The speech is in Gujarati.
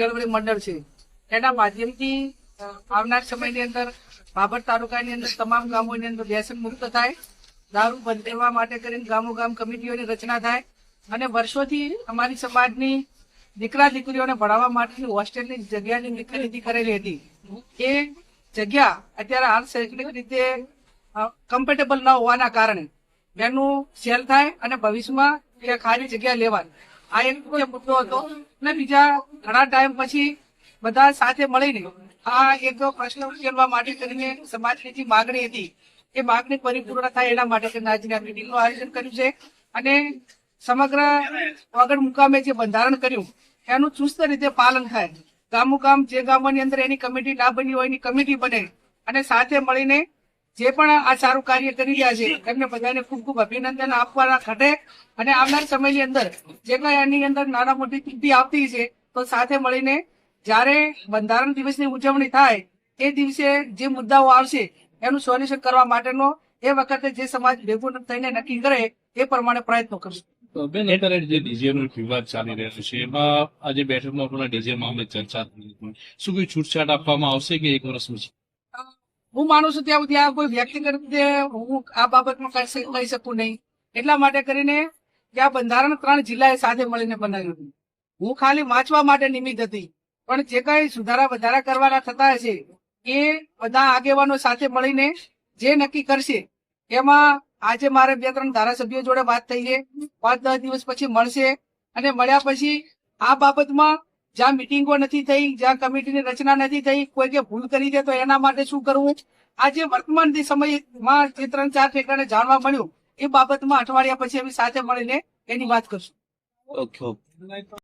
કેળવણી મંડળ છે એના માધ્યમથી આવનાર સમયની અંદર બાબર તાલુકાની અંદર તમામ ગામોની અંદર વ્યસન મુક્ત થાય, દારૂ બંધ કરવા માટે કરીને ગામો ગામ કમિટીઓની રચના થાય અને વર્ષોથી અમારી સમાજની દીકરા દીકરીઓને ભણાવવા માટેની હોસ્ટેલની જગ્યાની ખરીદી કરેલી હતી. એ જગ્યા અત્યારે હાલ શૈક્ષણિક રીતે કમ્ફર્ટેબલ ન હોવાના કારણે એનું સેલ થાય અને ભવિષ્યમાં એ ખાલી જગ્યા લેવાય, આ એક મુદ્દો હતો. અને બીજા ઘણા ટાઈમ પછી બધા સાથે મળીને આ એક પ્રશ્ન ઉકેલવા માટે કરીને સમાજની જે માગણી હતી એ માગણી પરિપૂર્ણ થાય એના માટે આજની આ મિટિંગનું આયોજન કર્યું છે. અને સમગ્ર વગડ મુકામે જે બંધારણ કર્યું એનું ચુસ્ત રીતે પાલન થાય. ગામો ગામ જે ગામોની અંદર એની કમિટી ના બની હોય એની કમિટી બને અને સાથે મળીને જે પણ આ સારું કાર્ય કરી રહ્યા છે એમને બધાને ખૂબ ખૂબ અભિનંદન આપવાના ઘટે. અને આવનાર સમયની અંદર જે કઈ એની અંદર નાના મોટી ત્રુટિ આવતી છે તો સાથે મળીને જયારે બંધારણ દિવસની ઉજવણી થાય એ દિવસે જે મુદ્દાઓ આવશે એનું સોલ્યુશન કરવા માટેનો એ વખતે જે સમાજ ભેગું થઈને નક્કી કરે એ પ્રમાણે પ્રયત્નો કરશું. બેન, અત્યારે જે ડીજે નો વિવાદ ચાલી રહ્યો છે એમાં આજે બેઠકમાં પણ ડીજે મામલે ચર્ચા થઈ હતી. શું કોઈ છૂટછાટ આપવામાં આવશે કે 1 વર્ષ પછી? હું માનું છું ત્યાં સુધી કોઈ વ્યક્તિગત રીતે હું આ બાબતમાં કહી શકું નહીં. એટલા માટે કરીને કે આ બંધારણ 3 જિલ્લાએ સાથે મળીને બનાવ્યું હતું. હું ખાલી વાંચવા માટે નિમિત્ત હતી, પણ જે કઈ સુધારા વધારા કરવાના થતા હશે એ બધા આગેવાનો સાથે મળીને જે નક્કી કરશે એમાં આજે મારે 2-3 ધારાસભ્યો જોડે વાત થઈ છે. 5-10 દિવસ પછી મળશે અને મળ્યા પછી આ બાબતમાં જ્યાં મિટિંગો નથી થઈ, જ્યાં કમિટીની રચના નથી થઈ, કોઈ કે ભૂલ કરી દે તો એના માટે શું કરવું, આજે વર્તમાન સમયમાં જે 3-4 ઠેકાણે જાણવા મળ્યું એ બાબતમાં અઠવાડિયા પછી અમે સાથે મળીને એની વાત કરશું. ઓકે.